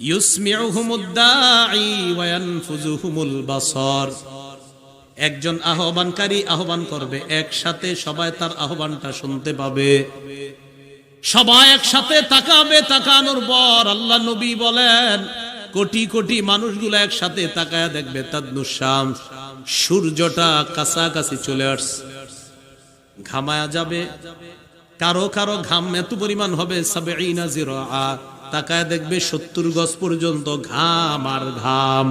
ইউসমিউহুমুদ দাঈ ওয়া ইয়ানফুযুহুমুল বাসার। একজন আহ্বানকারী আহ্বান করবে, একসাথে সবাই তার আহ্বানটা শুনতে পাবে, সবাই একসাথে তাকাবে। তাকানোর পর আল্লাহ নবী বলেন, কোটি কোটি মানুষগুলো একসাথে তাকায়া দেখবে, তাদনুশ শামস, সূর্যটা কাছাকাছি চলে আসছে, ঘামায়া যাবে। কারো কারো ঘাম এত পরিমাণ হবে, ৭০ জিরআ, তাকায়া দেখবে ৭০ গজ পর্যন্ত ঘাম আর ঘাম।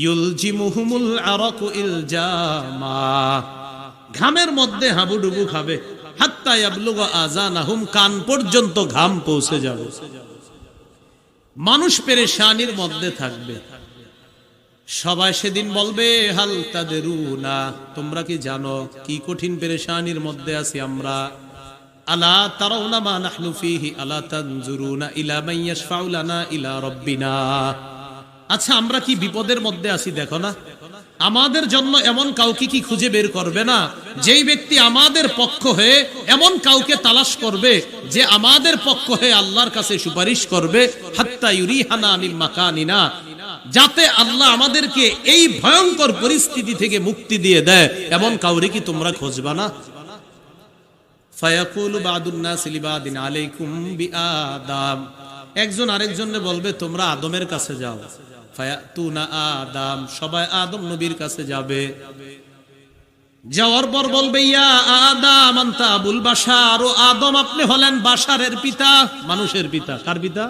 ইউলজিমুহুমুল আরাকু ইলজামা, ঘামের মধ্যে হাবুডুবু খাবে। হাত্তা ইয়াবলুগা আযানাহুম, কান পর্যন্ত ঘাম পৌঁছে যাবে। মানুষ পেরেশানির মধ্যে থাকবে। সবাই সেদিন বলবে, হাল তাদরুনা, তোমরা কি জানো কি কঠিন পেরেশানির মধ্যে আছি আমরা? আলা তারাউনা মা নাহনু ফীহি আলা তানজুরুনা ইলা মান ইয়াশফাউ লানা ইলা রাব্বিনা। আচ্ছা, আমরা কি বিপদের মধ্যে আছি দেখো না? আমাদের জন্য এমন কাউকে কি খুঁজে বের করবে না, যেই ব্যক্তি আমাদের পক্ষ হয়ে এমন কাউকে তালাশ করবে যে আমাদের পক্ষ হয়ে আল্লাহর কাছে সুপারিশ করবে। হাত্তা ইউরিহানা মিন মাকানিনা, যাতে আল্লাহ আমাদেরকে এই ভয়ঙ্কর পরিস্থিতি থেকে মুক্তি দিয়ে দেয়, এমন কাউরে কি তোমরা খুঁজবা না? ফায়াকুলু বাদুন নাস লিবাদিন আলাইকুম বিআদাম, একজন আরেকজনকে বলবে তোমরা আদমের কাছে যাও। ফায়াতুনা আদম, সবাই আদম নবীর কাছে যাবে। যাওয়ার পর বলবে, ইয়া আদম আনতা আবুল বাশার, ও আদম আপনি হলেন বাশারের পিতা, মানুষের পিতা। কার পিতা?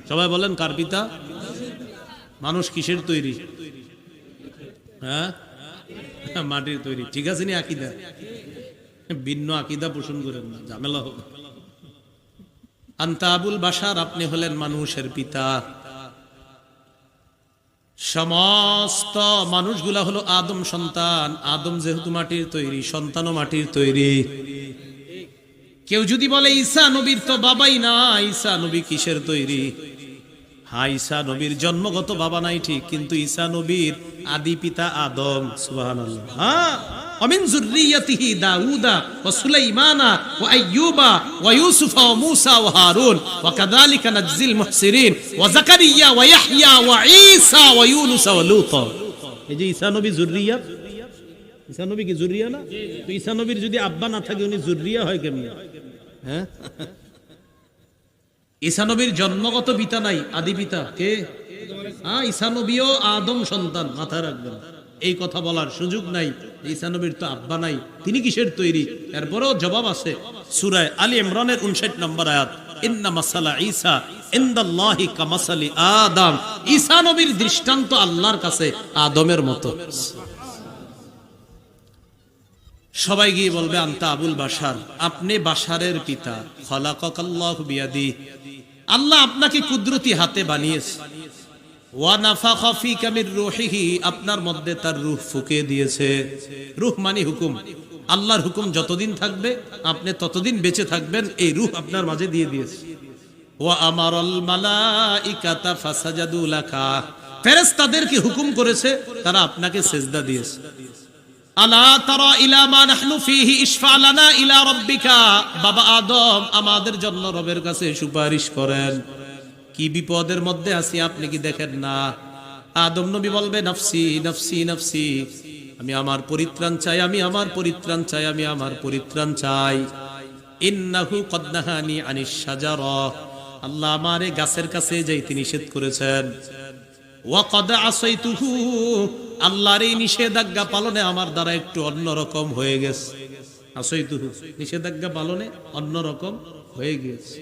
সবাই বলেন, কার পিতা? মানুষ কিসের তৈরি? হ্যাঁ, মাটির তৈরি। ঠিক আছে নি আকীদা? ভিন্ন আকীদা পোষণ করেন না, ঝামেলা হবে। আনতা আবুল বাশার, আপনি হলেন মানুষের পিতা। সমস্ত মানুষগুলা হলো আদম সন্তান। আদম যেহেতু মাটির তৈরি, সন্তানও মাটির তৈরি। কেউ যদি বলে ঈসা নবীর তো বাবাই না, ঈসা নবী কিসের তৈরি? হ্যাঁ, ঈসা নবীর জন্মগত বাবা নাই ঠিক, কিন্তু ঈসা নবীর আদি পিতা আদম। সুবহানাল্লাহ। হ্যাঁ, ومن ذريته داوود وسليمان وأيوب ويوسف وموسى وهارون وكذلك نجزي المحسنين وزكريا ويحيى وعيسى ويونس ولوط। এই যে ঈসা নবী যুররিয়াত, ঈসা নবী কি যুররিয়া না? তো ঈসা নবীর যদি আব্বা না থাকে, উনি যুররিয়া হয় কেমনে? হ্যাঁ, ঈসা নবীর জন্মগত পিতা নাই, আদি পিতা কে? হ্যাঁ, ঈসা নবীও আদম সন্তান, মাথায় রাখবেন। এই কথা বলার সুযোগ নাই ঈসা নবীর তো আব্বা নাই, তিনি কিসের তৈরি? এরপরেও জবাব আছে সূরা আলী ইমরানের 59 নম্বর আয়াত, ইন্না মাসালা ঈসা ইনদাল্লাহি কামাসালি আদম। ঈসা নবীর দৃষ্টান্ত আল্লাহর কাছে আদমের মতো। সবাই গিয়ে বলবে, আনতা আবুল বাশার, আপনি বাশারের পিতা। খলাকাকাল্লাহু বিয়াদি, আল্লাহ আপনাকে কুদরতি হাতে বানিয়েছে। ওয়া নাফাখা ফীকা মির রূহিহি, আপনার মধ্যে তার রূহ ফুঁকে দিয়েছে। রূহ মানে হুকুম, আল্লাহর হুকুম যতদিন থাকবে আপনি ততদিন বেঁচে থাকবেন, এই রূহ আপনার মাঝে দিয়ে দিয়েছে। ওয়া আমারাল মালাইকাতা ফাসাজাদু লাকা, ফেরেশতাদেরকে হুকুম করেছে তারা আপনাকে সিজদা দিয়েছে। আলা তারা ইলা মা নাহনু ফীহি ইশফা লানা ইলা রাব্বিকা, বাবা আদম আমাদের জন্য রবের কাছে সুপারিশ করেন। কি বিপদের মধ্যে আছি আপনি কি দেখেন না? আদম নবী বলবে, নফসি নফসি নফসি, আমি আমার পরিত্রাণ চাই, আমি আমার পরিত্রাণ চাই, আমি আমার পরিত্রাণ চাই। ইন্নাহু কদ নাহানি আনিশ শাজারা, আল্লাহ আমারে গাছের কাছে যাইতে নিষেধ করেছেন। ওয়া কদ আসাইতুহু, আল্লাহর এই নিষেধাজ্ঞা পালনে আমার দ্বারা একটু অন্যরকম হয়ে গেছে। আসাইতুহু, নিষেধাজ্ঞা পালনে অন্যরকম হয়ে গেছে।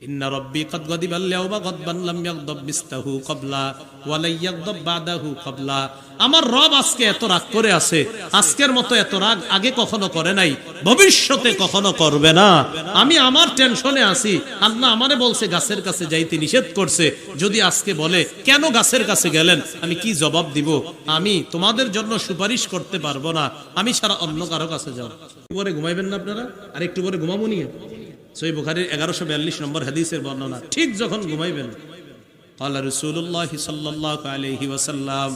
ইন্না রাব্বি কদ গাদিবা আল-ইয়াওমা গাদবান লাম ইয়াগদাব মিসলাহু ক্বাবলা ওয়া লা ইয়াগদাব বাদাহু ক্বাবলা, আমার রব আজকে এত রাগ করে আছে, আজকের মতো এত রাগ আগে কখনো করে নাই, ভবিষ্যতে কখনো করবে না। আমি আমার টেনশনে আছি, আল্লাহ আমারে বলছে গাছের কাছে যাইতে নিষেধ করছে। যদি আজকে বলে কেন গাছের কাছে গেলেন, আমি কি জবাব দিব? আমি তোমাদের জন্য সুপারিশ করতে পারবো না, আমি ছাড়া অন্য কারো কাছে যাও। পরে ঘুমাইবেন না আপনারা? আর একটু পরে ঘুমাবো নিয়ে। সহিহ বুখারীর 1142 নম্বর হাদিসের বর্ণনা। ঠিক যখন ঘুমাইবেন, ক্বালা রাসূলুল্লাহ সাল্লাল্লাহু আলাইহি ওয়াসাল্লাম,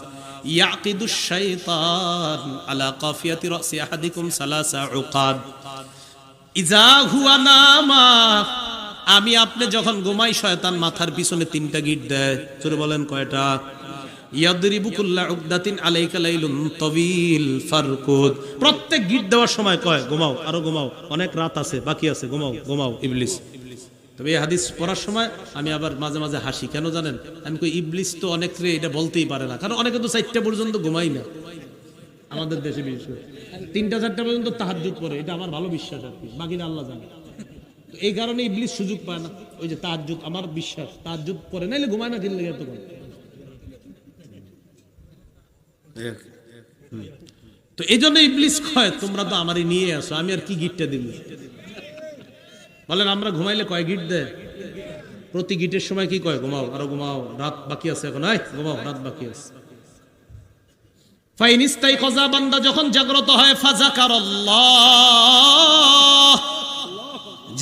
ইয়াকিদুশ শাইতান আলা কাফিয়াতি রাসি আহাদিকুম সালাসা উকাদ ইযা হুয়া নামা আমি আপনি যখন ঘুমাই শয়তান মাথার পিছনে 3টা গিট দেয়। জোরে বলেন কয়টা? ইয়াদরিবু কুল্লা উকদাতিন আলাইকা লাইলুন তাওয়িল ফারকুদ। প্রত্যেক গিট দেওয়ার সময় কয় ঘুমাও, আরো ঘুমাও, অনেক রাত আছে, বাকি আছে, ঘুমাও ঘুমাও ইবলিস। তবে এই হাদিস পড়ার সময় আমি আবার মাঝে মাঝে হাসি, কেন জানেন? আমি কই ইবলিস তো অনেক রে এটা বলতেই পারে না, কারণ অনেকে তো 4টা পর্যন্ত ঘুমাই না আমাদের দেশে, বিশেষ করে 3টা-4টা পর্যন্ত তাহাজ্জুদ পড়ে, এটা আমার ভালো বিশ্বাস আর কি, বাকিটা আল্লাহ জানে। এই কারণে ইবলিস সুযোগ পায় না। ওই যে তাহাজ্জুদ, আমার বিশ্বাস তাহাজ্জুদ পড়ে নাইলে ঘুমায় না, কিনলে এত করে। তো এই জন্য ইবলিস কয় তোমরা তো আমারই নিয়ে আসো, আমি আর কি গিটটা দিব? বলেন আমরা ঘুমাইলে কয় গিট দেয়? প্রতি গিটের সময় কি কয়? ঘুমাও, আরো ঘুমাও, রাত বাকি আছে, এখন ঘুমাও, রাত বাকি আছে। ফাইনিস্তাই কজা, বান্দা যখন জাগ্রত হয়, ফাযাকারাল্লাহ,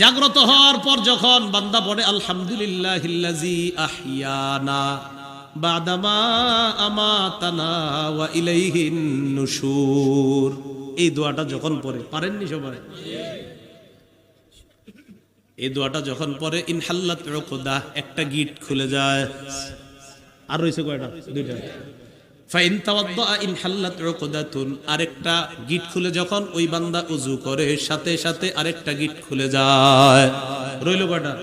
জাগ্রত হওয়ার পর যখন বান্দা পড়ে আলহামদুলিল্লাহিল্লাযী আহইয়ানা বাদামা আমাতানা ওয়া ইলাইহিন নুশুর, এই দোয়াটা যখন পড়ে, পারেননি সবাই? এই দোয়াটা যখন পড়ে ইনহাল্লাত উকদা, একটা গিট খুলে যায়। আর রইছে কয়টা? 2টা। ফাইন তাওয়াদ্দা ইনহাল্লাত উকদাতুন, আরেকটা গিট খুলে যখন ওই বান্দা ওযু করে, সাথে সাথে আরেকটা গিট খুলে যায়। রইল কয়টা?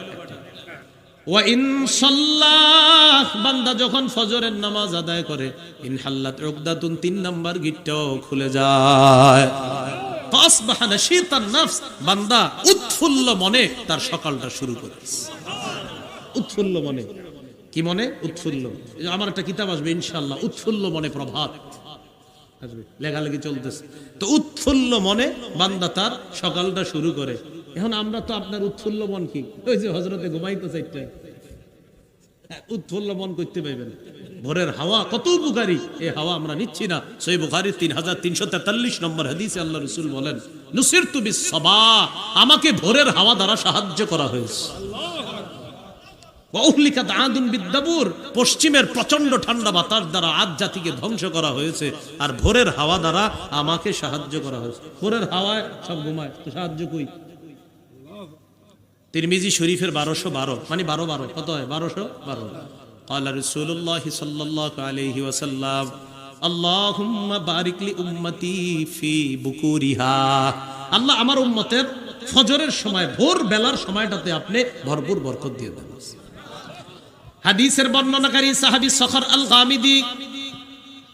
ওয়া ইন সাল্লাহ, বান্দা যখন ফজরের নামাজ আদায় করে, ইনহাল্লাত উকদাতুন, 3 নাম্বার গিটটাও খুলে যায়। ফাসবাহা নাশীতান নাফস, বান্দা উৎফুল্ল মনে তার সকালটা শুরু করে। উৎফুল্ল মনে, কি মনে? উৎফুল্ল। আমার একটা কিতাব আসবে ইনশাআল্লাহ, উৎফুল্ল মনে প্রভাত আসবে, লেখালেখি চলতেছে। তো উৎফুল্ল মনে বান্দা তার সকালটা শুরু করে। এখন আমরা তো আপনার উৎফুল্ল মন কি? ওই যে হযরতে ঘুমাইতো 4টায়, উৎফুল্ল মন করতে পাইবেন। ভোরের হাওয়া কত উপকারী, এই হাওয়া আমরা নিচ্ছি না। সহিহ বুখারীর 3343 নম্বর হাদিসে আল্লাহ রাসূল বলেন, নুসিরতু বিস-সাবাহ, আমাকে ভোরের হাওয়া দ্বারা সাহায্য করা হয়েছে। ওয়া উহলিকাত আদুন বিদ-দাবুর, পশ্চিমের প্রচন্ড ঠান্ডা বাতাস দ্বারা আদ জাতিকে ধ্বংস করা হয়েছে, আর ভোরের হাওয়া দ্বারা আমাকে সাহায্য করা হয়েছে। ভোরের হাওয়ায় সব ঘুমায়, তো সাহায্য কই? তিরমিজি শরীফের 1212, মানে 12 কত হয়? 1212। قال رسول الله صلى الله عليه وسلم اللهم بارك لي امتي في بكورها, আল্লাহ আমার উম্মতের ফজরের সময়, ভোর বেলার সময়টাতে আপনি ভরপুর বরকত দিয়ে দেন। হাদিসের বর্ণনাকারী সাহাবী সখর আল গামিদি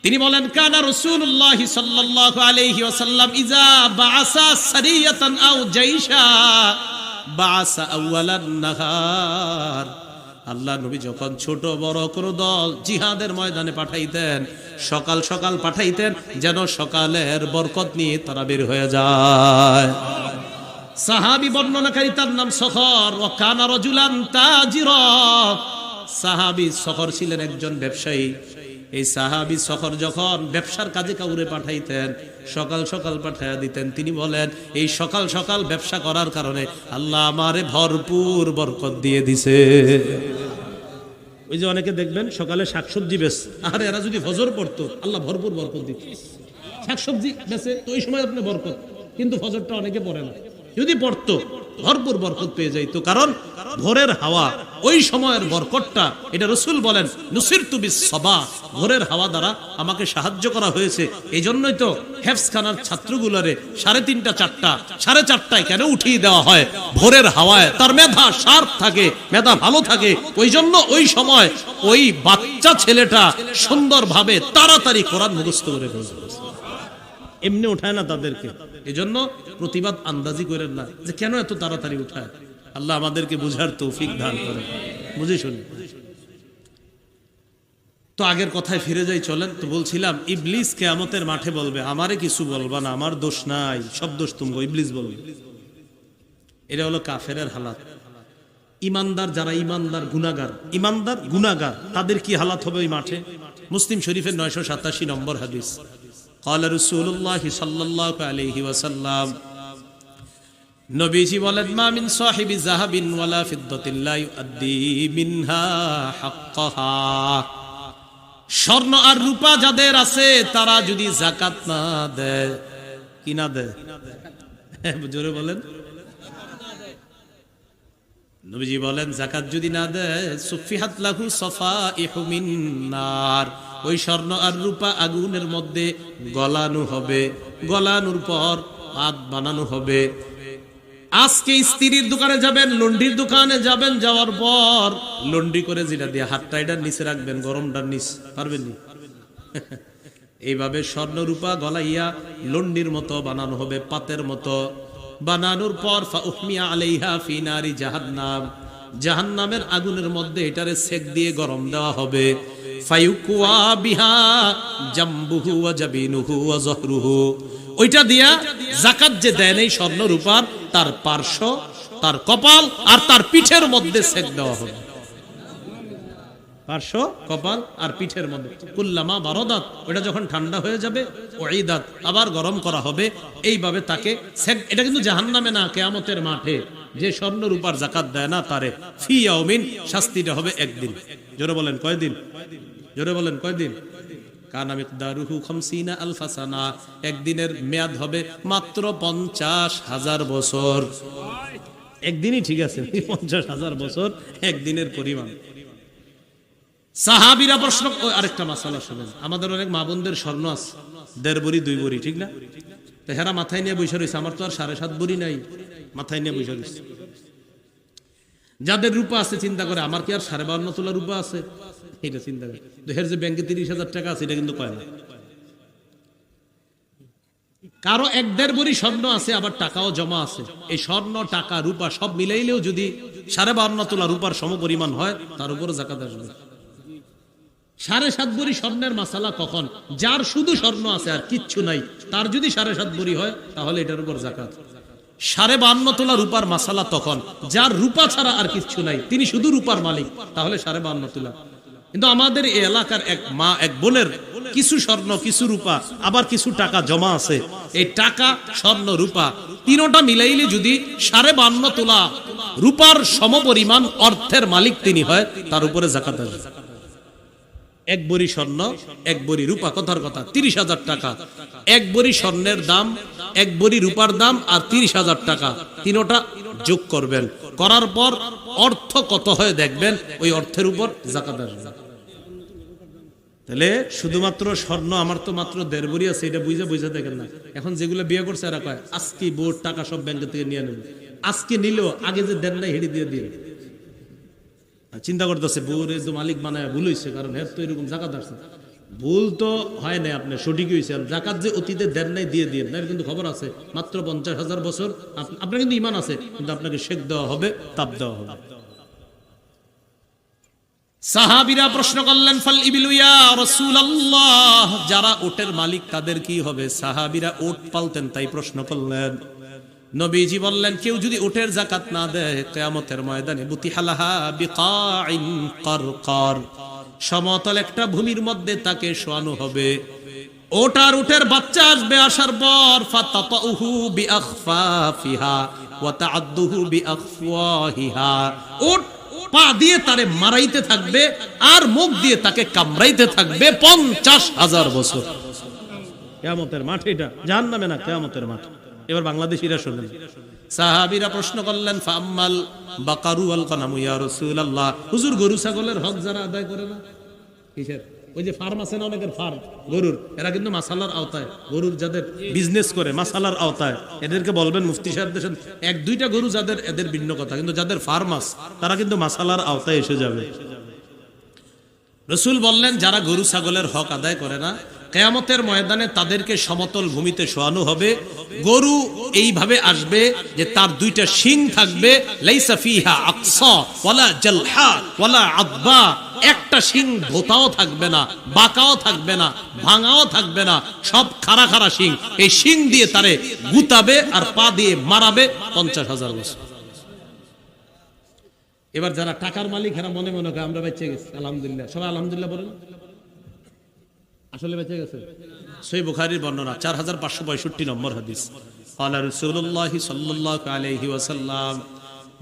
তিনি বলেন, কানা রাসূলুল্লাহ সাল্লাল্লাহু আলাইহি ওয়াসাল্লাম ইজা বাআসা সারিয়াতান আও জাইশা বাআসা আউয়ালান নাহার, আল্লাহ নবী যখন ছোট বড় কোনো দল জিহাদের ময়দানে পাঠাইতেন, সকাল সকাল পাঠাইতেন, যেন সকালের বরকত নিয়ে তারা বের হয়ে যায়। সাহাবী বর্ণনাকারী, তার নাম সখর, ওয়া কানা রাজুলান তাজিরা, সাহাবী সখর ছিলেন একজন ব্যবসায়ী। এই সাহাবী সখর যখন ব্যবসার কাজে কাউরে পাঠাইতেন, সকাল সকাল পাঠাইয়া দিতেন। তিনি বলেন, এই সকাল সকাল ব্যবসা করার কারণে আল্লাহ আমারে ভরপুর বরকত দিয়ে দিছে। ওই যে অনেকে দেখবেন সকালে শাকসবজি বেচে, আর এরা যদি ফজর পড়তো আল্লাহ ভরপুর বরকত দিত। শাকসবজি বেচে তো ওই সময় আপনি বরকত, কিন্তু ফজরটা অনেকে পড়ে না, যদি পড়তো ভরপুর বরকত পেয়ে যাইতো। কারণ ভোরের হাওয়া, ওই সময়ের বরকতটা, এটা রাসূল বলেন নুসিরতু বিস-সাবাহ, ভোরের হাওয়া দ্বারা আমাকে সাহায্য করা হয়েছে। এই জন্যই তো হেফজখানার ছাত্রগুলোরে 3:30 4টা, 4:30টায় কেন উঠিয়ে দেওয়া হয়? ভোরের হাওয়ায় তার মেধা শার্প থাকে, মেধা ভালো থাকে। ওই জন্য ওই সময় ওই বাচ্চা ছেলেটা সুন্দরভাবে তাড়াতাড়ি কোরআন মুখস্থ করে ফেলছে, এমনি উঠায় না তাদেরকে। এজন্য প্রতিবাদ আন্দাজি করেন না যে কেন এত তাড়াতাড়ি উঠায়। আল্লাহ আমাদেরকে বুঝার তৌফিক দান করেন, বুঝে শুনি। তো আগের কথায় ফিরে যাই, চলেন। তো বলছিলাম ইবলিস কিয়ামতের মাঠে বলবে, আমারে কিছু বলবা না, আমার দোষ নাই, সব দোষ তুমগো, ইবলিস বলবে। এটা হলো কাফেরের হালাত। ইমানদার যারা ইমানদার গুনাহগার, ইমানদার গুনাহগার, তাদের কি হালাত হবে ওই মাঠে? মুসলিম শরীফের 987 নম্বর হাদিস। قال رسول الله صلى الله عليه وسلم, নবীজি বলেন, মা মিন সাহিবি যাহাবিন ওয়ালা ফিদ্দাতিন লা ইউআদ্দি মিনহা হাক্কাহা, স্বর্ণ আর রূপা যাদের আছে তারা যদি যাকাত না দেয়, কি না দেয়? জোরে বলেন, নবীজি বলেন যাকাত যদি না দেয় সুফিহাত লাহু সাফাইহু মিন নার, ওই স্বর্ণ আর রূপা আগুনের মধ্যে গলানো হবে, গলানোর পর হাত বানানো হবে। আজকে স্ত্রীর দোকানে যাবেন, লন্ডির দোকানে যাবেন, যাওয়ার পর লন্ডি করে যেটা দিয়ে হাতটা এটার নিচে রাখবেন, গরমটার নিচ পারবেন নি? এইভাবে স্বর্ণ রূপা গলাইয়া লন্ডির মতো বানানো হবে, পাতের মতো বানানোর পর ফাউহমিয়া আলাইহা ফি নারি জাহান্নাম, জাহান্নামের আগুনের মধ্যে এটারে সেক দিয়ে গরম দেওয়া হবে। ফায়ুকুয়া বিহা জামবুহু ওয়া জাবিনুহু ওয়া যহরুহু, ওইটা দিয়া যাকাত যে দেয় এই স্বর্ণ রূপার, তার পার্শ্ব, তার কপাল আর তার পিঠের মধ্যে সেক দেওয়া হবে। পার্শ্ব, কপাল আর পিঠের মধ্যে। কুল্লামা বারাদাত, ওটা যখন ঠান্ডা হয়ে যাবে উইদাত, আবার গরম করা হবে। এইভাবে তাকে সেক, এটা কিন্তু জাহান্নামে না, কিয়ামতের মাঠে যে স্বর্ণ রূপার যাকাত দেয় না তারে ফি ইয়াউমিন, শাস্তিটা হবে একদিন। জোরে বলেন কয়দিন? জোরে বলেন কয়দিন? কানা মিকদারুহু 50 আলফা সানা, একদিনের মেয়াদ হবে মাত্র 50,000 বছর। একদিনই ঠিক আছে, 50,000 বছর একদিনের পরিমাণ। সাহাবীরা প্রশ্ন, আরেকটা মাসালা শুনেন, আমাদের অনেক মা বোনদের স্বর্ণ আছে 1.5 ভরি 2 ভরি, ঠিক না? তো হেরা মাথায় নিয়ে বসে রয়েছে, আমার তো আর 7.5 ভরি নাই, মাথায় নিয়ে বসে রয়েছে। যাদের রূপা আছে চিন্তা করে আমার কি আর 52.5 তোলা রূপা আছে, এটা চিন্তা করে। তো হের যে ব্যাংকে 30,000 টাকা আছে, এটা কিন্তু কয় না। কারো 1.5 ভরি স্বর্ণ আছে, আবার টাকাও জমা আছে। এই স্বর্ণ, টাকা, রূপা সব মিলাইলেও যদি 52.5 তোলা রূপার সমপরিমাণ হয়, তার উপরে যাকাত আসবে। 7.5 ভরি স্বর্ণের মাসালা কখন? যার শুধু স্বর্ণ আছে আর কিচ্ছু নাই, তার যদি 7.5 ভরি হয় তাহলে এটার উপর যাকাত। 52.5 তোলা রূপার মাসালা তখন যার রূপা ছাড়া আর কিচ্ছু নাই, তিনি শুধু রূপার মালিক, তাহলে 52.5 তোলা। কিন্তু আমাদের এই এলাকার এক মা, এক বোনের কিছু স্বর্ণ, কিছু রূপা, আবার কিছু টাকা জমা আছে। এই টাকা, স্বর্ণ, রূপা তিনটা মিলাইলে যদি 52.5 তোলা রূপার সমপরিমাণ অর্থের মালিক তিনি হয়, তার উপরে যাকাত আসবে। 1 ভরি স্বর্ণ, 1 ভরি রূপা, কথার কথা 30,000 টাকা। 1 ভরি স্বর্ণের দাম, 1 ভরি রূপার দাম আর 30,000 টাকা, তিনটা যোগ করবেন, করার পর অর্থ কত হয় দেখবেন, ওই অর্থের উপর যাকাত আসবে। তাহলে শুধুমাত্র স্বর্ণ, আমার তো মাত্র 1.5 ভরি আছে, এটা বুঝে দেখেন না। এখন যেগুলো বিয়ে করছে এরা কয় আজকে বোর্ড টাকা সব ব্যাংক থেকে নিয়ে নেবে, আজকে নিলেও আগে যে দেন নাই হেঁটে দিয়ে দিয়ে চিন্তা করতেছে বউরে যে মালিক বানায় ভুল হয়েছে, কারণ এর তো এরকম যাকাত আসছে। ভুল তো হয় নাই, আপনি সঠিক হয়েছে। যাকাত যে অতীতে দেন নাই দিয়ে দিয়ে, না কিন্তু খবর আছে মাত্র 50,000 বছর আপনার কিন্তু ইমান আছে, কিন্তু আপনাকে শেখ দেওয়া হবে, তাপ দেওয়া হবে। সাহাবীরা প্রশ্ন করলেন ফাল ইবিলু ইয়া রাসূলুল্লাহ, যারা উটের মালিক তাদের কি হবে? সাহাবীরা উট পালতেন তাই প্রশ্ন করলেন। নবীজি বললেন কেউ যদি উটের যাকাত না দেয়, কিয়ামতের ময়দানে বুতিহালাহা বিকাইন কারকার, সমতল একটা ভূমির মধ্যে তাকে শোয়ানো হবে। ওট আর উটের বাচ্চা আসবে, আসার পর ফাতাতাউহু বিআখফাফিহা ওয়া তাআদ্দুহু বিআখওয়াহিহা, ওট পা দিয়ে তারে মারাইতে থাকবে আর মুখ দিয়ে তাকে কামড়াইতে থাকবে 50,000 বছর। কিয়ামতের মাঠ, এটা জাহান্নামে না, কিয়ামতের মাঠ। এবার বাংলাদেশীরা শুনেন, সাহাবীরা প্রশ্ন করলেন ফাম্মাল বাকারু ওয়াল গনামু ইয়া রাসূলুল্লাহ, হুজুর গরু ছাগলের হক যারা আদায় করে না, কিসের? ওই যে ফার্ম আছে না অনেকের ফার্ম গরুর, এরা কিন্তু মাসালার আওতায়, গরুর যাদের বিজনেস করে মাসালার আওতায়, এদেরকে বলবেন মুফতি সাহেবদের 1-2টা গরু যাদের, এদের ভিন্ন কথা, কিন্তু যাদের ফার্ম আছে তারা কিন্তু মাসালার আওতায় এসে যাবে। রাসূল বললেন যারা গরু ছাগলের হক আদায় করে না, কিয়ামতের ময়দানে তাদেরকে সমতল ভূমিতে শোয়ানো হবে। গরু এইভাবে আসবে যে তার 2টা শিং থাকবে, লাইসা ফিহা আকসা ওয়ালা জালহা ওয়ালা আদবা, একটা শিং ভোতাও থাকবে না, বাঁকাও থাকবে না, ভাঙাও থাকবে না, সব খাড়া খাড়া শিং। এই শিং দিয়ে তারে গুতাবে আর পা দিয়ে মারাবে 50,000 বছর। এবার যারা টাকার মালিক এরা মনে মনে করে আমরা বেঁচে গেছি, আলহামদুলিল্লাহ, সবাই আলহামদুলিল্লাহ বলেন। আসলে বেঁচে গেছে। সহিহ বুখারীর বর্ণনা 4565 নম্বর হাদিস, ক্বালা রাসূলুল্লাহ সাল্লাল্লাহু আলাইহি ওয়াসাল্লাম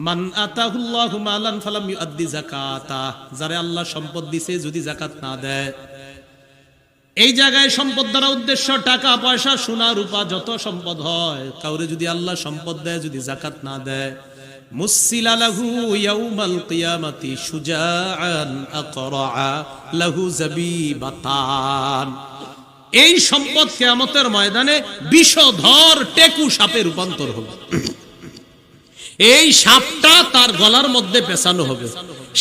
মান আতাহুল্লাহু মালান ফালাম ইউআদ্দি যাকাতা, যারা আল্লাহ সম্পদ দিয়েছে যদি যাকাত না দেয়। এই জায়গায় সম্পদ দ্বারা উদ্দেশ্য টাকা পয়সা সোনা রূপা যত সম্পদ হয়, কাউরে যদি আল্লাহ সম্পদ দেয় যদি যাকাত না দেয়, মুসিলা লাহু ইয়াউমাল কিয়ামাতি শুজাআন আকরা লাহু যাবিবাতান। এই সম্পদ কিয়ামতের ময়দানে বিষধর টেকু সাপে রূপান্তর হবে। এই সাপটা তার গলার মধ্যে পেঁচানো হবে।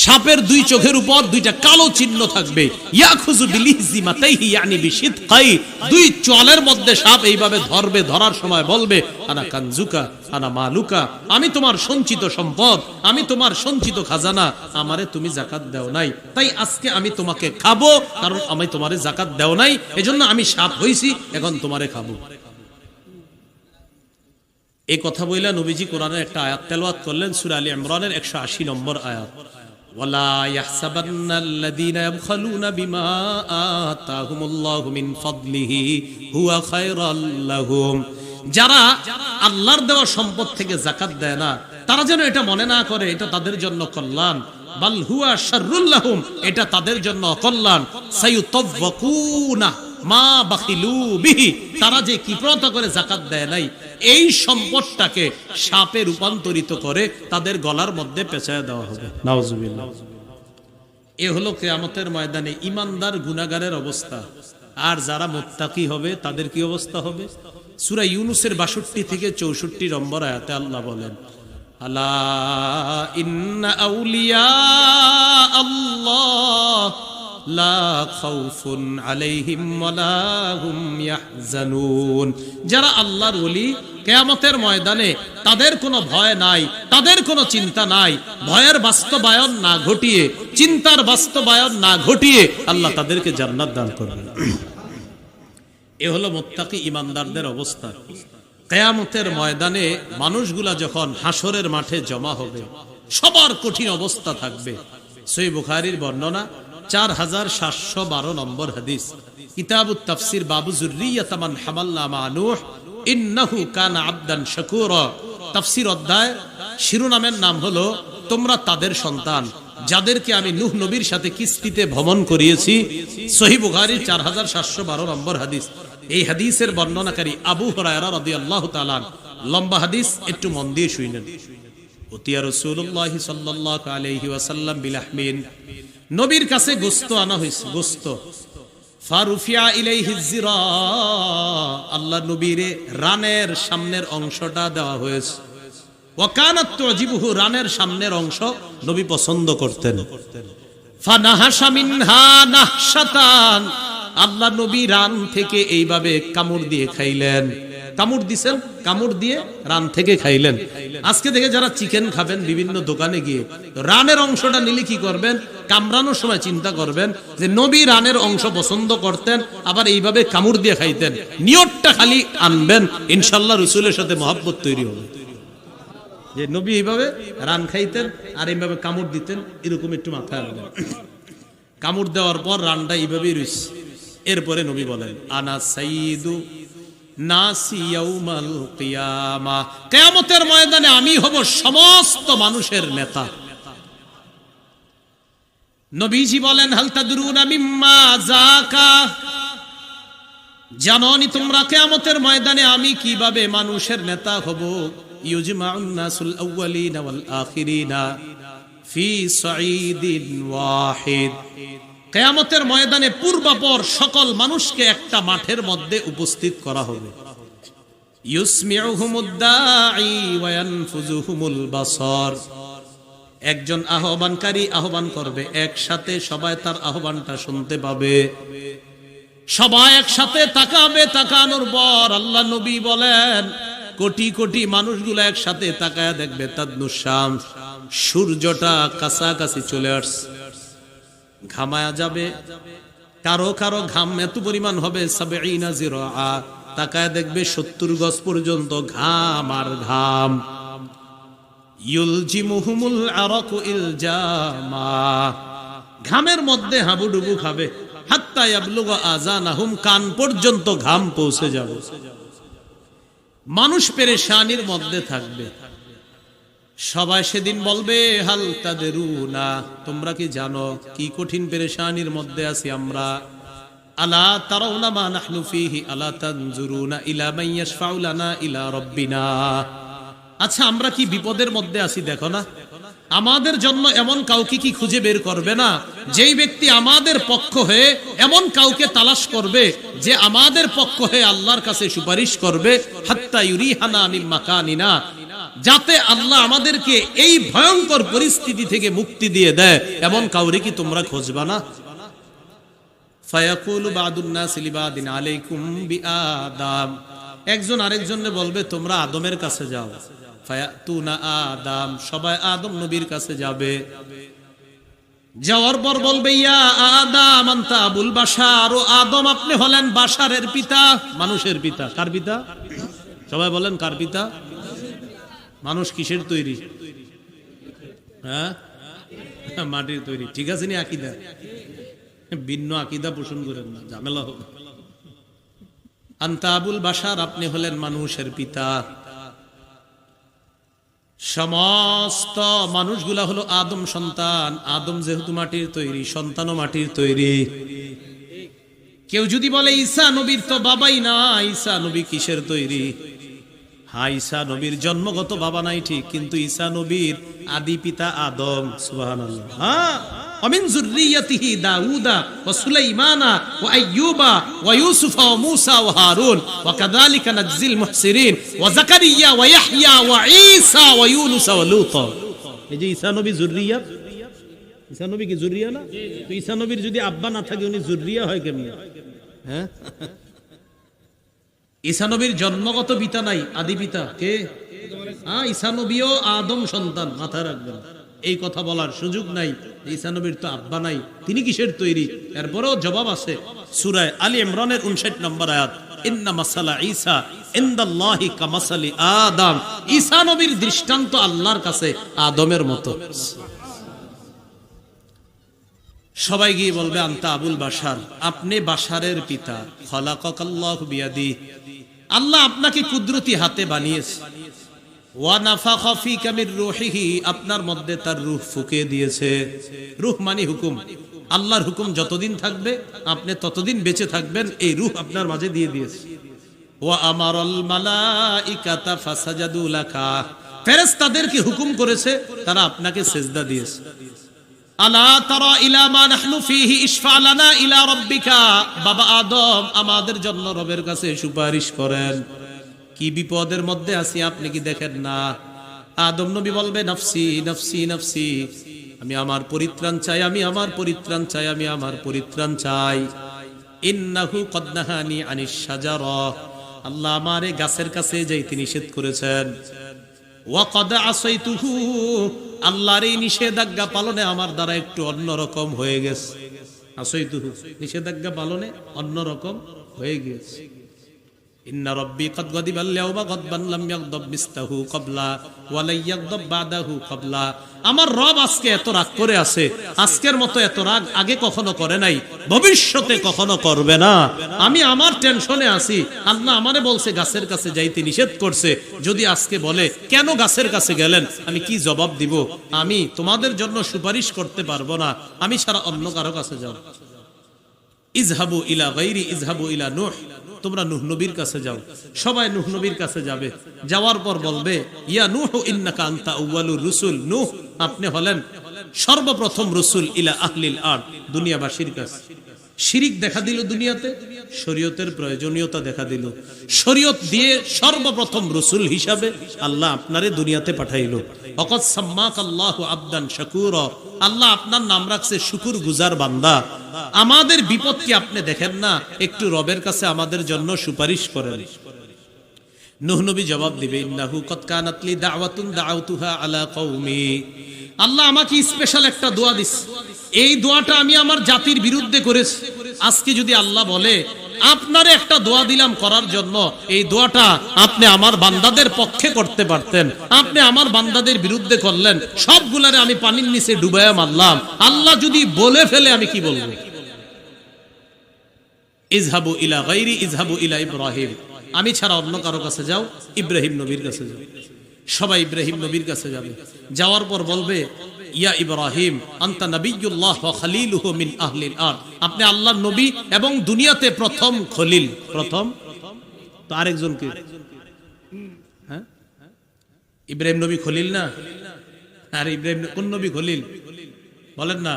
সাপের দুই চোখের উপর দুইটা কালো চিহ্ন থাকবে। ইয়াখুযু বিলিহজিমাতাইহি ইয়ানি বিশিদকাই, দুই চলের মধ্যে সাপ এইভাবে ধরবে, ধরার সময় বলবে আনা কানজুকা আনা মালুকা, আমি তোমার সঞ্চিত সম্পদ, আমি তোমার সঞ্চিত খাজানা, আমারে তুমি যাকাত দাও নাই, তাই আজকে আমি তোমাকে খাবো, কারণ আমি তোমারে যাকাত দাও নাই, এজন্য আমি সাপ হইছি, এখন তোমারে খাবো। এই কথা বইলা নবীজি কোরআনের একটা আয়াত তেলাওয়াত করলেন, সূরা আলী ইমরানের 180 নম্বর আয়াত, ওয়ালা ইয়াহসাবান্নাল্লাযীনা ইয়াবখালুনা বিমা আতাহুমুল্লাহু মিন ফাদলিহি হুয়া খায়রাল লাহুম। যারা আল্লাহর দেওয়া সম্পদ থেকে যাকাত দেয় না, তারা যেন এটা মনে না করে এটা তাদের জন্য কল্যাণ, বাল হুয়া শাররুল লাহুম, এটা তাদের জন্য অকল্যাণ। সায়ুতাওয়াকুনা মা বাখিলু বিহি, তারা যে কিফরত করে যাকাত দেয় নাই, এই সম্পদটাকে সাপে রূপান্তরিত করে তাদের গলার মধ্যে পেঁচায় দেওয়া হবে। নাউজুবিল্লাহ। এ হলো কিয়ামতের ময়দানে ইমানদার গুনাহগারের অবস্থা। আর যারা মুত্তাকি হবে তাদের কি অবস্থা হবে? সূরা ইউনূসের 62 থেকে 64 নম্বর আয়াতে আল্লাহ বলেন, আলা ইন্না আউলিয়া আল্লাহ লা খাউফুন আলাইহিম ওয়ালা হুম ইয়াহজানুন। যারা আল্লাহর ওলি, কিয়ামতের ময়দানে তাদের কোনো ভয় নাই, তাদের কোনো চিন্তা নাই। ভয়ের বাস্তবায়ন না ঘটিয়ে, চিন্তার বাস্তবায়ন না ঘটিয়ে আল্লাহ তাদেরকে জান্নাত দান করবেন। এ হলো মুত্তাকি ইমানদারদের অবস্থা। কিয়ামতের ময়দানে মানুষগুলা যখন হাসরের মাঠে জমা হবে, সবার কঠিন অবস্থা থাকবে। সহিহ বুখারীর বর্ণনা 4712 নম্বর হাদিস, কিতাবুত তাফসীর বাবু যুররিয়াত মান হামালনা মা নূহ ইন্নাহু কানা আবদান শাকুরা। তাফসীর অধ্যায় শিরোনামের নাম হলো তোমরা তাদের সন্তান যাদেরকে আমি নূহ নবীর সাথে কিস্তিতে ভ্রমণ করিয়েছি। সহিহ বুখারীর 4712 নম্বর হাদিস। এই হাদিসের বর্ণনাকারী আবু হুরায়রা রাদিয়াল্লাহু তাআলা। লম্বা হাদিস, একটু মন দিয়ে শুনেন। উতিয়া রাসূলুল্লাহ সাল্লাল্লাহু আলাইহি ওয়াসাল্লাম বিলাহমিন, নবীর কাছে গোশত আনা হয়েছে, গোশত। ফারুফিয়া ইলাইহি যিরা, আল্লাহ নবীরে রানের সামনের অংশটা দেওয়া হয়েছে। ওয়া কানাত তুজিবুহু, রানের সামনের অংশ নবী পছন্দ করতেন। ফানাহাশা মিনহা নাহশাতান, আল্লাহ নবী রান থেকে এইভাবে কামড় দিয়ে খাইলেন। কামড় দিছেন, কামড় দিয়ে রান থেকে খাইলেন। আজকে থেকে যারা চিকেন খাবেন বিভিন্ন দোকানে গিয়ে, রানের অংশটা নিলে কি করবেন? কামড়ানোর সময় চিন্তা করবেন যে নবী রানের অংশ পছন্দ করতেন, আবার এইভাবে কামড় দিয়ে খাইতেন। নিয়তটা খালি আনবেন, ইনশাআল্লাহ রাসূলের সাথে মহব্বত তৈরি হবে। যে নবী এইভাবে রান খাইতেন আর এইভাবে কামড় দিতেন, এরকম একটু মাথায় রাখবেন। কামড় দেওয়ার পর রানটা এইভাবেই রইছে। এরপরে নবী বলেন, আনা সাইয়্যিদু নাসি ইয়াউমাল কিয়ামা, কিয়ামতের ময়দানে আমি হব সমস্ত মানুষের নেতা। নবীজি বলেন, হাল তাদরুনা মিম্মা যাকা, জানোনি তোমরা কিয়ামতের ময়দানে আমি কিভাবে মানুষের নেতা হব? ইউজমাউন নাসুল আউয়ালিনা ওয়াল আখিরিনা ফি সাঈদিন ওয়াহিদ, কিয়ামতের ময়দানে পূর্বাপর সকল মানুষকে একটা মাঠের মধ্যে উপস্থিত করা হবে। ইউসমিউহুমুদ দাঈ ওয়া ইয়ানফুযুহুমুল বাসার, একজন আহ্বানকারী আহ্বান করবে, একসাথে সবাই তার আহ্বানটা শুনতে পাবে। সবাই একসাথে তাকাবে, তাকানোর পর আল্লাহ নবী বলেন কোটি কোটি মানুষগুলো একসাথে তাকায়া দেখবে, তাদনুশ শামস, সূর্যটা কাছাকাছি চলে আসছে, ঘামায়া যাবে। কারো কারো ঘাম এত পরিমাণ হবে ৭০ জিরআ, তাকায় দেখবে ৭০ গজ পর্যন্ত ঘাম আর ঘাম। ইউলজিমুহুমুল আরাকু ইলজামা, ঘামের মধ্যে হাবুডুবু খাবে। হাত্তা ইয়াবলুগা আযানাহুম, কান পর্যন্ত ঘাম পৌঁছে যাবে। মানুষ পেরেশানির মধ্যে থাকবে। সবাই সেদিন বলবে, হাল তাদরুনা, তোমরা কি জানো কি কঠিন পেরেশানির মধ্যে আছি আমরা? আলা তারাউনা মা নাহনু ফীহি, আলা তানজুরুনা ইলা মান ইয়াশফাউ লানা ইলা রাব্বিনা, আচ্ছা, আমরা কি বিপদের মধ্যে আছি দেখো না? আমাদের জন্য এমন কাউকে কি খুঁজে বের করবে না, যেই ব্যক্তি আমাদের পক্ষ হয়ে এমন কাউকে তালাশ করবে যে আমাদের পক্ষ হয়ে আল্লাহর কাছে সুপারিশ করবে, হাত্তা ইউরিহানা মিন মাকানিনা, যাতে আল্লাহ আমাদেরকে এই ভয়ঙ্কর পরিস্থিতি থেকে মুক্তি দিয়ে দেয়। এমন কাউরে কি তোমরা খুঁজবা না? ফায়াকুলু বাদুন নাসি লিবাদিন আলাইকুম বিআদাম, একজন আরেকজনকে বলবে তোমরা আদমের কাছে যাও। ফায়াতুনা আদম, সবাই আদম নবীর কাছে যাবে। যাওয়ার পর বলবে ইয়া আদম আনতা আবুল বাশার, ও আদম আপনি হলেন বাশারের পিতা, মানুষের পিতা। কার পিতা? সবাই বলেন কার পিতা? মানুষ কিসের তৈরি? হ্যাঁ, মাটির তৈরি। ঠিক আছে নি? আকীদা ভিন্ন আকীদা পোষণ করেন না, ঝামেলা হবে। আনতা আবুল বাশার, আপনি হলেন মানুষের পিতা। সমস্ত মানুষগুলা হলো আদম সন্তান। আদম যেহেতু মাটির তৈরি, সন্তানও মাটির তৈরি। কেউ যদি বলে ঈসা নবীর তো বাবাই না, ঈসা নবী কিসের তৈরি? হ্যাঁ, ঈসা নবীর জন্মগত বাবা নাই ঠিক, কিন্তু ঈসা নবীর আদি পিতা আদম। সুবহানাল্লাহ। হ্যাঁ, ومن ذريته داوود وسليمان وأيوب ويوسف وموسى وهارون وكذلك نجزي المحسنين وزكريا ويحيى وعيسى ويونس ولوط। এই যে ঈসা নবী যুররিয়াত, ঈসা নবী কি যুররিয়া না? তো ঈসা নবীর যদি আব্বা না থাকে উনি যুররিয়া হয় কেমনে? হ্যাঁ, ঈসা নবীর জন্মগত পিতা নাই, আদি পিতা কে? হ্যাঁ, ঈসা নবীও আদম সন্তান, মাথায় রাখবেন। এই কথা বলার সুযোগ নাই ঈসা নবীর তো আব্বা নাই, তিনি কিসের তৈরি? এরপরেও জবাব আছে সূরা আলী ইমরানের 59 নম্বর আয়াত, ইন্না মাসালা ঈসা ইনদাল্লাহি কামাসালি আদম, ঈসা নবীর দৃষ্টান্ত আল্লাহর কাছে আদমের মতো। সবাই গিয়ে বলবে আনতা আবুল বাশার, আপনি বাশারের পিতা। খলাকাকাল্লাহু বিয়াদি, আল্লাহ আপনাকে কুদরতি হাতে বানিয়েছে। ওয়া নাফাখা ফীকা মির রূহিহি, আপনার মধ্যে তার রূহ ফুঁকে দিয়েছে। রূহ মানে হুকুম, আল্লাহর হুকুম যতদিন থাকবে আপনি ততদিন বেঁচে থাকবেন, এই রূহ আপনার মাঝে দিয়ে দিয়েছে। ওয়া আমারাল মালাইকাতা ফাসাজাদু লাকা, ফেরেশতাদেরকে হুকুম করেছে তারা আপনাকে সিজদা দিয়েছে। আলা তারা ইলা মা নাহনু ফীহি ইশফা লানা ইলা রাব্বিকা, বাবা আদম আমাদের জন্য রবের কাছে সুপারিশ করেন। কি বিপদের মধ্যে আছি আপনি কি দেখেন না? আদম নবী বলবে নফসি নফসি নফসি, আমি আমার পরিত্রাণ চাই, আমি আমার পরিত্রাণ চাই, আমি আমার পরিত্রাণ চাই। ইন্নাহু কদ নাহানি আনিশ শাজারা, আল্লাহ আমারে গাছের কাছে যাইতে নিষেধ করেছেন। ওয়া কদ আসাইতুহু, আল্লাহর এই নিষেধাজ্ঞা পালনে আমার দ্বারা একটু অন্যরকম হয়ে গেছে। আসাইতুহু, নিষেধাজ্ঞা পালনে অন্যরকম হয়ে গেছে। ইন্না রাব্বি কদ গাদিবাল ইয়াওমা গাদবান লাম ইয়াগদাব মিসলাহু ক্বাবলা ওয়া লা ইয়াগদাব বাদাহু ক্বাবলা, আমার রব আজকে এত রাগ করে আছে, আজকের মতো এত রাগ আগে কখনো করে নাই, ভবিষ্যতে কখনো করবে না। আমি আমার টেনশনে আছি, আল্লাহ আমারে বলছে গাছের কাছে যাইতে নিষেধ করছে, যদি আজকে বলে কেন গাছের কাছে গেলেন, আমি কি জবাব দিব? আমি তোমাদের জন্য সুপারিশ করতে পারবো না, আমি ছাড়া অন্য কারো কাছে যাও। ইজহাবু ইলা গায়রি ইজহাবু ইলা নূহ, তোমরা নূহ নবীর কাছে যাও। সবাই নূহ নবীর কাছে যাবে। যাওয়ার পর বলবে ইয়া নূহ ইন্নাকা আনতা আউয়ালুর রুসুল, নূহ আপনি হলেন সর্বপ্রথম রসুল ইলা আহলিল আরদ, দুনিয়াবাসীর কাছে। শিরিক দেখা দিল দুনিয়াতে, শরীয়তের প্রয়োজনীয়তা দেখা দিল। শরীয়ত দিয়ে সর্বপ্রথম রসুল হিসাবে আল্লাহ আপনারে দুনিয়াতে পাঠাইলো। ওয়াকাদ সাম্মাকাল্লাহু আবদান শাকুরা, আল্লাহ আপনার নাম রাখছে শুকুর গুজার বান্দা। আমাদের বিপদ কি আপনি দেখেন না? একটু রবের কাছে আমাদের জন্য সুপারিশ করেন। নূহ নবী জবাব দিবে ইন্নাহু কদ কানাত লি দাওয়াতুন দাউতুহা আলা কওমি, আল্লাহ আমাকে স্পেশাল একটা দোয়া দিছে, এই দোয়াটা আমি আমার জাতির বিরুদ্ধে করেছি। আজকে যদি আল্লাহ বলে আপনারে একটা দোয়া দিলাম করার জন্য, এই দোয়াটা আপনি আমার বান্দাদের পক্ষে করতে পারতেন, আপনি আমার বান্দাদের বিরুদ্ধে করলেন, সবগুলারে আমি পানির নিচে ডুবাইয়া মারলাম। আল্লাহ যদি বলে ফেলে আমি কি বলবো? ইজহাবু ইলা গায়রি ইজহাবু ইলা ইব্রাহিম, আমি ছাড়া অন্য কারো কাছে যাও, ইব্রাহিম নবীর কাছে যাও। সবাই ইব্রাহিম নবীর কাছে যাবে। যাওয়ার পর বলবে ইয়া ইব্রাহিম আনতা নবিয়্যুল্লাহ ওয়া খলিলুহু মিন আহলিল আরদ, আপনি আল্লাহর নবী এবং দুনিয়াতে প্রথম খলিল। প্রথম তো আরেকজন কে? হ্যাঁ, ইব্রাহিম নবী খলিল না? আর ইব্রাহিম কোন নবী খলিল বলেন না?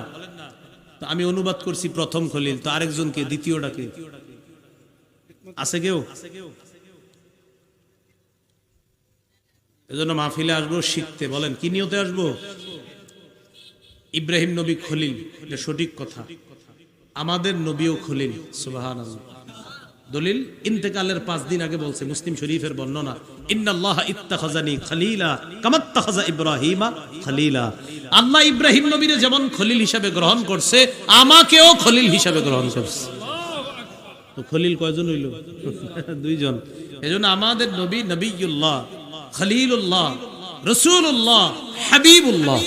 তো আমি অনুবাদ করছি প্রথম খলিল, তো আরেকজনকে দ্বিতীয়টাকে আছে কেউ? এজন্য মাহফিলে আসবো শিখতে। বলেন কি নিয়তে আসবো? ইব্রাহিম নবী খলিল, এটা সঠিক কথা। আমাদের নবীও খলিল, সুবহানাল্লাহ। দলিল ইন্তেকালের 5 দিন আগে বলছে, মুসলিম শরীফের বর্ণনা, ইন্নাল্লাহা ইত্তাখাযানি খলিলা কামাত্তাখাযা ইব্রাহিমা খলিলা। আল্লাহ ইব্রাহিম নবীরে যেমন খলিল হিসাবে গ্রহণ করছে, আমাকেও খলিল হিসাবে গ্রহণ করছে। তো খলিল কয়জন হইল? 2 জন। এজন্য আমাদের নবী নবিয়ুল্লাহ, খলিলুল্লাহ, রাসূলুল্লাহ, হাবিবুল্লাহ।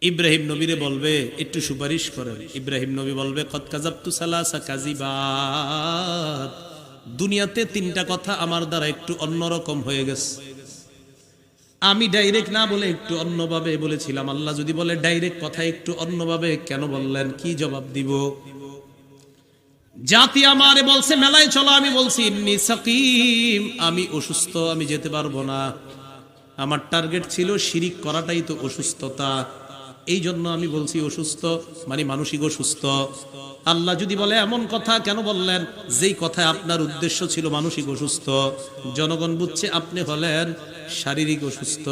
ইব্রাহিম নবীরে বলবে একটু সুপারিশ করেন। ইব্রাহিম নবী বলবে কদ কাযাবতু সালাসা কাযিবাত, দুনিয়াতে 3টা কথা আমার দ্বারা একটু অন্যরকম হয়ে গেছে। আমি ডাইরেক্ট না বলে একটু অন্যভাবে বলেছিলাম। আল্লাহ যদি বলে ডাইরেক্ট কথা একটু অন্যভাবে কেন বললেন, কি জবাব দিব? জাতি আমারে বলছে মেলায় চলো, আমি বলছি ইন্নী সাকিম, আমি অসুস্থ, আমি যেতে পারবো না। আমার টার্গেট ছিল শিরিক করাটাই তো অসুস্থতা, এই জন্য আমি বলছি অসুস্থ, মানে মানসিক অসুস্থ। আল্লাহ যদি বলে এমন কথা কেন বললেন, যেই কথায় আপনার উদ্দেশ্য ছিল মানসিক অসুস্থ, জনগণ বুঝছে আপনি হলেন শারীরিক অসুস্থ।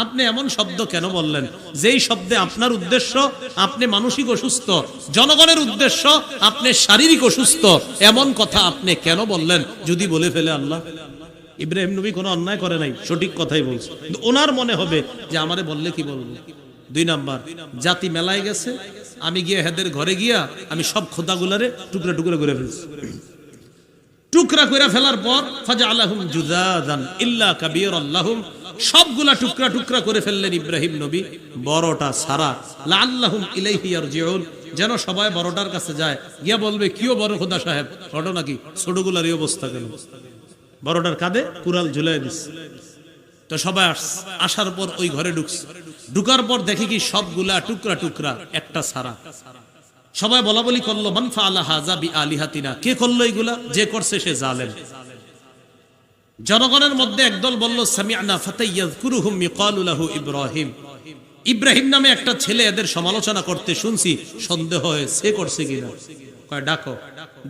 আপনি এমন শব্দ কেন বললেন, যেই শব্দে আপনার উদ্দেশ্য আপনি মানসিক অসুস্থ, জনগণের উদ্দেশ্য আপনি শারীরিক অসুস্থ, এমন কথা আপনি কেন বললেন? যদি বলে ফেলে আল্লাহ। ইব্রাহিম নবী কোনো অন্যায় করে নাই, সঠিক কথাই বলছে, কিন্তু ওনার মনে হবে যে আমারে বললে কি বলবো। 2 নাম্বার, জাতি মেলায় গেছে, আমি গিয়ে হেদের ঘরে গিয়া আমি সব খোদাগুলারে টুকরা টুকরা করে ফেলছি। টুকরা করে ফেলার পর ফাজআলাহুম জুযাদান ইল্লা কাবীরাল্লাহুম, সবগুলা টুকরা টুকরা করে ফেললেন ইব্রাহিম নবী, বড়টা ছাড়া। লাআল্লাহুম ইলাইহি ইয়ারজিউন, যেন সবাই বড়টার কাছে যায়, গিয়া বলবে কিও বড় খোদা সাহেব, ঘটনা কি? ছোটগুলার এই অবস্থা কেন? বড়টার কাঁধে কুড়াল ঝুলাই দিস। তো সবাই আসার পর ওই ঘরে ঢুকছে, ঢুকার পর দেখি কি সবগুলা টুকরা টুকরা, একটা ছাড়া। সবাই বলা বলি করলো মান ফাআলা হাযা বিআলিহাতিনা, কে করলো এগুলা? যে করছে সে জালেম। জনগণের মধ্যে একদল বলল সামি'না ফাতায়াযকুরুহুম ইকালু লাহু ইব্রাহিম, ইব্রাহিম নামে একটা ছেলে এদের সমালোচনা করতে শুনছি, সন্দেহ হয় সে করছে কিনা। কয় ডাকো,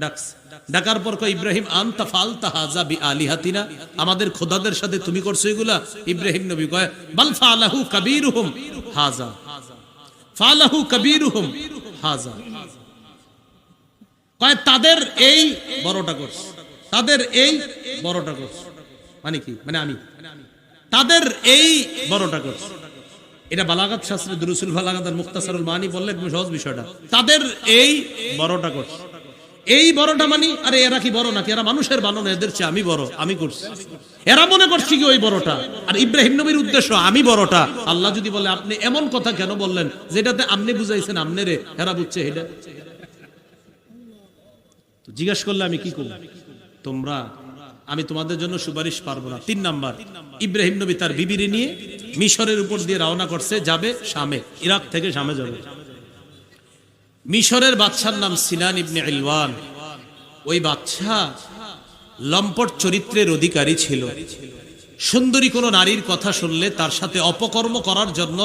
ডাকছে। ডাকার পর কয় ইব্রাহিম আনতা ফাআলতা হাযা বিআলিহাতিনা, আমাদের খোদাদের সাথে তুমি করছো এগুলা? ইব্রাহিম নবী কয় বাল ফাআলাহু কাবীরুহুম হাযা, ফাআলাহু কাবীরুহুম হাযা, কয় তাদের এই বড়টা করছে, তাদের এই বড়টা করছে। মানে কি? মানে আমি, তাদের এই বড়টা করছে। এটা বালাগাত শাস্ত্রে দুরুসুল বালাগাত আর মুখতাসারুল মানি বললে একদম সহজ বিষয়টা। তাদের এই বড়টা করছে, এই বড়টা মানি, আরে এরা কি বড় নাকি? এরা মানুষের বানানো, এদের চেয়ে আমি বড়, আমি করছি। এরা মনে করছি কি ওই বড়টা, আর ইব্রাহিম নবীর উদ্দেশ্য আমি বড়টা। আল্লাহ যদি বলে আপনি এমন কথা কেন বললেন, যেটাতে আপনি বুঝাইছেন আপনি রে, এরা বুঝছে এটা। তো জিজ্ঞাসা করলে আমি কি করব? তোমরা, আমি তোমাদের জন্য সুপারিশ পারবো না। 3 নাম্বার, ইব্রাহিম নবী তার বিবিরে নিয়ে মিশরের উপর দিয়ে রওনা করছে, যাবে শামে, ইরাক থেকে শামে যাবে। মিশরের বাদশার নাম সিনান ইবনে ইলওয়ান। ওই বাদশা লম্পট চরিত্রের অধিকারী ছিল। সুন্দরী কোন নারীর কথা শুনলে তার সাথে অপকর্ম করার জন্য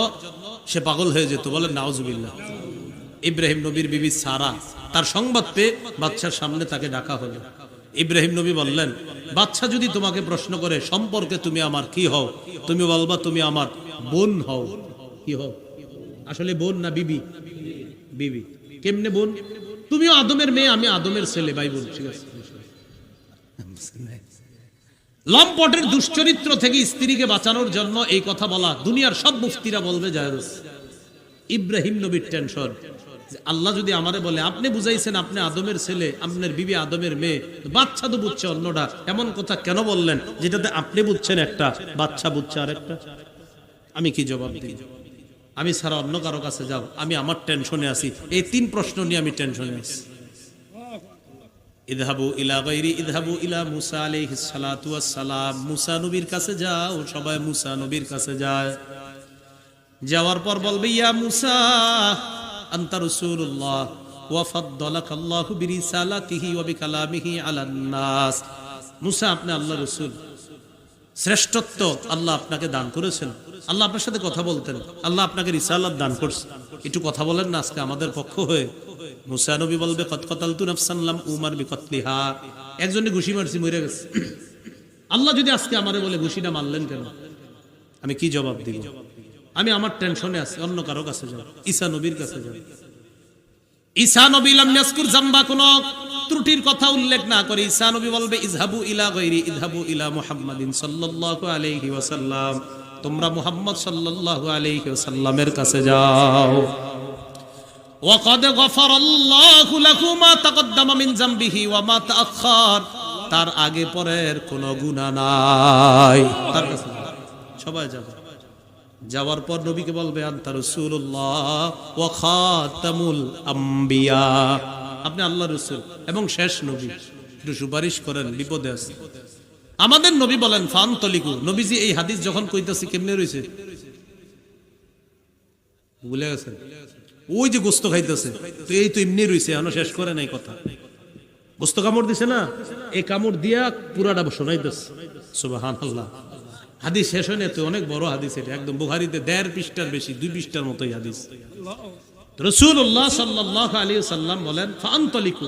সে পাগল হয়ে যেত। বলেন নাউজুবিল্লাহ। ইব্রাহিম নবীর বিবি সারা, তার সংবাদ পেয়ে বাদশার সামনে তাকে ডাকা হলো। ইব্রাহিম নবী বললেন, বাদশা যদি তোমাকে প্রশ্ন করে সম্পর্কে তুমি আমার কি হও, তুমি বলবা তুমি আমার বোন হও। কি হও? আসলে বোন না বিবি? বিবি। কেমনে বোন? তুমিও আদমের মেয়ে, আমি আদমের ছেলে, ভাই বোন। ঠিক আছে। লম্পটের দুশ্চরিত্র থেকে স্ত্রীকে বাঁচানোর জন্য এই কথা বলা, দুনিয়ার সব মুফতিরা বলবে জায়েজ। ইব্রাহিম নবীর টেনশন, আল্লাহ যদি আমারে বলে আপনি বুঝাইছেন আপনি আদমের ছেলে, আপনার বিবি আদমের মেয়ে, বাচ্চা তো বুঝছে অন্যটা, এমন কথা কেন বললেন যেটাতে আপনি বুঝছেন একটা, বাচ্চা বুঝছে আরেকটা? আমি কি জবাব দিই? আমি ছাড়া অন্য কারো কাছে যাও, আমি আমার টেনশনে আছি। এই 3 প্রশ্ন নিয়ে আমি টেনশনে আছি। ইযহাবু ইলা গায়রি ইযহাবু ইলা মুসা আলাইহিস সালাতু ওয়াস সালাম, মুসা নবীর কাছে যাও। সবাই মুসা নবীর কাছে যায়। যাওয়ার পর বলবে ইয়া মুসা আনতা রাসূলুল্লাহ ওয়া ফাদ্দালাকাল্লাহু বিরিসালাতিহি ওয়া বিকালামিহি আলান নাস। মুসা আপনি আল্লাহর রাসূল, শ্রেষ্ঠত্ব আল্লাহ আপনাকে দান করেছেন, আল্লাহ আপনার সাথে কথা বলতেন, আল্লাহ আপনাকে রিসালাত দান করছেন। একটু কথা বলেন না আজকে আমাদের পক্ষ হয়ে। মুসা নবী বলবে কত কতালতু নাফসান লাম উমার বিকতলিহা, একজনে ঘুষি মারছি মরে গেছে। আল্লাহ যদি আজকে আমারে বলে ঘুষিটা মারলেন কেন, আমি কি জবাব দিব? আমি আমার টেনশনে আছি, অন্য কারো কাছে যাব, ঈসা নবীর কাছে যাব। ঈসা নবী লাম ইয়াজকুর জামবা, কোন ত্রুটির কথা উল্লেখ না করে ঈসা নবী বলবে ইযহাবু ইলা গায়রি ইযহাবু ইলা মুহাম্মাদিন সাল্লাল্লাহু আলাইহি ওয়াসাল্লাম, তোমরা মুহাম্মদ সাল্লাল্লাহু আলাইহি ওয়াসাল্লামের কাছে যাও। ওয়া ক্বাদ গফারাল্লাহু লাহু মা তাকদ্দামা মিন যামবিহি ওয়া মা তাআখার, তার আগে পরের কোনো গুনাহ নাই, তার কাছে সবাই যাবে। যাওয়ার পর নবীকে বলবে আনতা রাসূলুল্লাহ ওয়া খাতামুল আম্বিয়া, আপনি আল্লাহর রাসূল এবং শেষ নবী, একটু সুপারিশ করেন, বিপদে আছে। আমাদের নবী বলেন ফান্তলিকু, নবীজি এই হাদিস যখন কইতাছে কেমনে রইছে ভুলে গেছেন? ওই যে গোস্ত খাইতেছে, তো এই তো এমনি রইছে, এখনো শেষ করে নাই কথা। গোস্ত কামড় দিছে না, এই কামড় দিয়া পুরাটা শোনাইতেছে। সুবহানাল্লাহ। হাদিস শেষ হয় না, তো অনেক বড় হাদিস এটা, একদম বুখারীতে 1.5 পৃষ্ঠার বেশি, 2 পৃষ্ঠার মতোই হাদিস। রাসূলুল্লাহ সাল্লাল্লাহু আলাইহি ওয়াসাল্লাম বলেন ফান্তলিকু,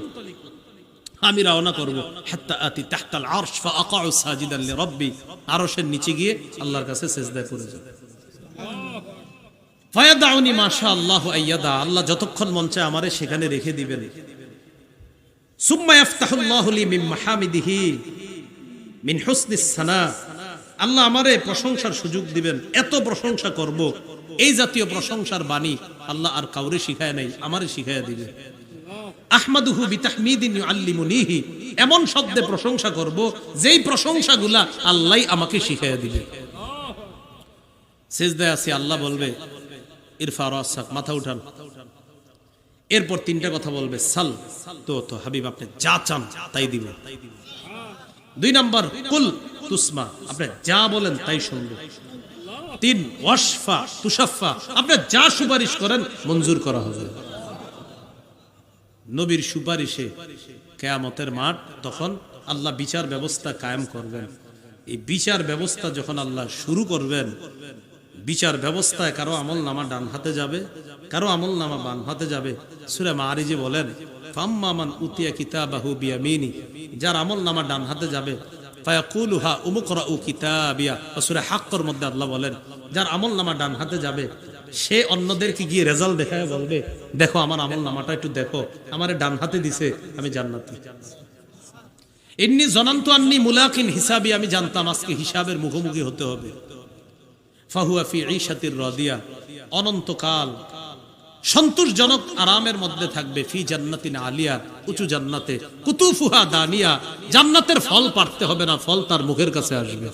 আমি রওনা করব, হাত্তা আতি তাহতাল আরশ ফাআকাউ সাজিদান লিরাব্বি, আরশের নিচে গিয়ে আল্লাহর কাছে সিজদায় পড়ে যাব। ফায়াদাউনি মাশাআল্লাহু আইয়াদা, আল্লাহ যতক্ষণ মন চায় আমারে সেখানে রেখে দিবেন। সুম্মা ইফতাহুল্লাহু লি মিন মাহামিদিহি মিন হুসনিস সানা, আল্লাহ আমারে প্রশংসার সুযোগ দিবেন, এত প্রশংসা করব, এই জাতীয় প্রশংসার বাণী আল্লাহ আর কাউরে শিখায় নাই, আমারে শিখায়া দিবেন। আহমাদুহু বিতাহমিদিন ইউআল্লিমুনিহি, এমন শব্দে প্রশংসা করব যেই প্রশংসাগুলা আল্লাহই আমাকে শিখায়া দিবে। সিজদায় আছি, আল্লাহ বলবে ইরফা রাসাক, মাথা উঠান। এরপর 3টা কথা বলবে, সাল, তো হাবিব আপনি যা চান তাই দিব। 2 নাম্বার কুল তুসমা, আপনি যা বলেন তাই শুনবো। 3 ওয়াশফা তুশাফা, আপনি যা সুপারিশ করেন মঞ্জুর করা হবে। নবীর সুপারিশে কিয়ামতের মাঠ, তখন আল্লাহ বিচার ব্যবস্থা কায়েম করবেন। এই বিচার ব্যবস্থা যখন আল্লাহ শুরু করবেন, বিচার ব্যবস্থায় কারো আমল নামা ডান হাতে যাবে, কারো আমল নামা বাম হাতে যাবে। সূরা মাআরিজে বলেন ফাম্মা মান উতিয়া কিতাবাহু বিয়ামিনি, যার আমল নামা ডান হাতে যাবে, ফায়াকুলু হা উমকরাউ কিতাবিয়া। সূরা হাক্কর মধ্যে আল্লাহ বলেন যার আমল নামা ডান হাতে যাবে, সে অন্যদেরকে গিয়ে রেজাল্ট দেখায় বলবে, দেখো আমার আমল নামাটা একটু দেখো, আমারে ডান হাতে দিছে, আমি জান্নাতি। ইন্নী জানান্তু আন্নী মুলাকিন হিসাবি, আমি জানতাম আজকে হিসাবের মুখোমুখি হতে হবে। ফাহুয়া ফি ঈশাতির রাদিয়া, অনন্তকাল সন্তোষজনক আরামের মধ্যে থাকবে। ফি জান্নাতিন আলিয়া, উঁচু জান্নাতে। কুতুফুহা দানিয়া, জান্নাতের ফল পাড়তে হবে না, ফল তার মুখের কাছে আসবে।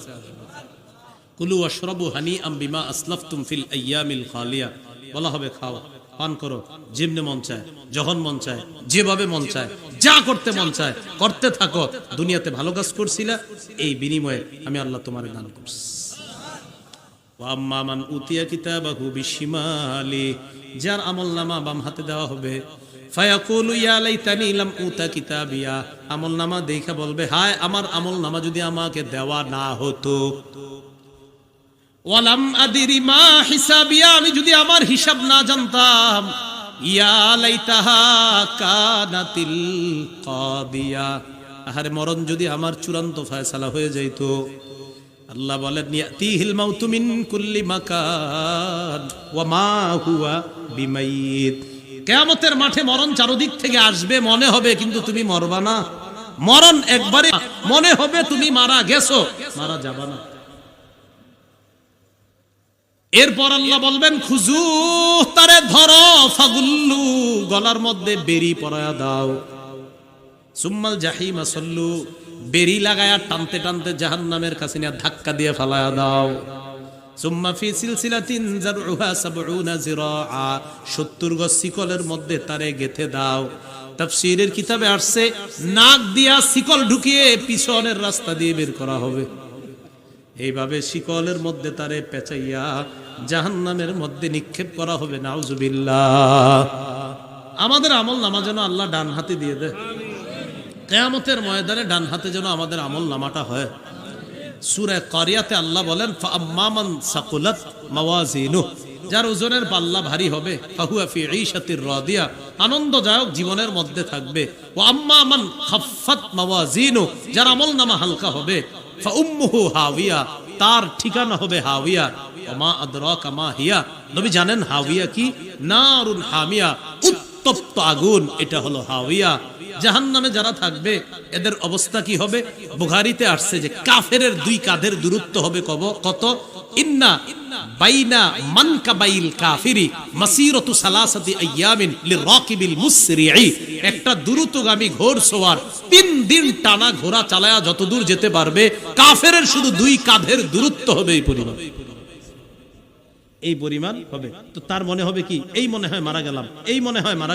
কুলু ওয়াশরাবু হানিআম বিমা আসলাফতুম ফিল আইয়ামিল খালিয়া, বলা হবে খাও, পান করো, যেমনে মন চায়, যখন মন চায়, যেভাবে মন চায়, যা করতে মন চায় করতে থাকো। দুনিয়াতে ভালো কাজ করছিলা, এই বিনিময়ে আমি আল্লাহ তোমারে দান করছি। ওয়া আম্মা মান উতিয়া কিতাবাহু বিশিমালি, যার আমলনামা বাম হাতে দেওয়া হবে, ফায়াকুলু ইয়া লাইতানি লাম উতা কিতাবিয়া, আমলনামা দেখা বলবে, হায় আমার আমলনামা যদি আমাকে দেওয়া না হতো। ওয়ালাম আদিরি মা হিসাবিয়া, আমি যদি আমার হিসাব না জানতাম। ইয়া লাইতাহা কানাতিল কাদিয়া, আহারে মরণ যদি আমার চূড়ান্ত ফয়সালা হয়ে যাইতো। আল্লাহ বলেন ইয়াতিহিল মাউতু মিন কুল্লি মাকান ওয়া মা হুয়া বিমাইত, কিয়ামতের মাঠে মরণ চারদিক থেকে আসবে, মনে হবে কিন্তু তুমি মরবা না। মরণ একবারে মনে হবে তুমি মারা গেছো, মারা যাবা না। এরপর আল্লাহ বলবেন খুজু, তারে ধরো, ফাগুল্লু, গলার মধ্যে বেরি পরায়া দাও। সুম্মাল জাহিমা সল্লু, বেরি লাগায়া টানতে টানতে জাহান্নামের কাছে নিয়ে ধাক্কা দিয়ে ফালায়া দাও। সুম্মা ফি সিলসিলাতিন যারউহা ৭০ যিরাআ, ৭০ গজ শিকলের মধ্যে তারে গেথে দাও। তাফসীরের কিতাবে আসছে নাক দিয়া শিকল ঢুকিয়ে পিছনের রাস্তা দিয়ে বের করা হবে। এইভাবে শিকলের মধ্যে তারে পেঁচাইয়া জাহান্নামের মধ্যে নিক্ষেপ করা হবে। নাউজুবিল্লাহ। আমাদের আমল নামা যেন আল্লাহ ডান হাতে দিয়ে দেয়। কিয়ামতের ময়দানে ডান হাতে যেন আমাদের আমল নামাটা হয়। সূরা কারিয়াতে আল্লাহ বলেন ফাআম্মামান সাকুলাত মাওয়াজিনুহু, যার ওজনের পাল্লা ভারী হবে ফাহুয়া ফি ঈশাতির রাদিয়া, আনন্দদায়ক জীবনের মধ্যে থাকবে। ওয়া আম্মা মান খাফফাত মাওয়াজিনু, যার আমলনামা হালকা হবে ফাউম্মুহু হাওয়িয়া, তার ঠিকানা হবে হাওয়িয়া। ওয়া মা আদরাকা মা হিয়া, নবী জানেন হাওয়িয়া কি? নারুন হামিয়া, উত্তপ্ত আগুন, এটা হলো হাওয়িয়া। জাহান্নামে যারা থাকবে এদের অবস্থা কি হবে? বুখারীতে আসছে যে কাফেরের দুই কাঁধের দূরত্ব হবে কত? ইন্না বাইনা মানকাবাইল কাফিরি মাসিরাতু সালাসাতি আইয়ামিন লিরাকিবিল মুসরিঈ, একটা দ্রুতগামী ঘোড়সওয়ার 3 দিন টানা ঘোড়া চালায়া যতদূর যেতে পারবে, কাফেরের শুধু দুই কাঁধের দূরত্ব হবে এই পরিমাণ হবে। তো তার মনে হবে কি? এই মনে হয় মারা গেলাম, এই মনে হয় মারা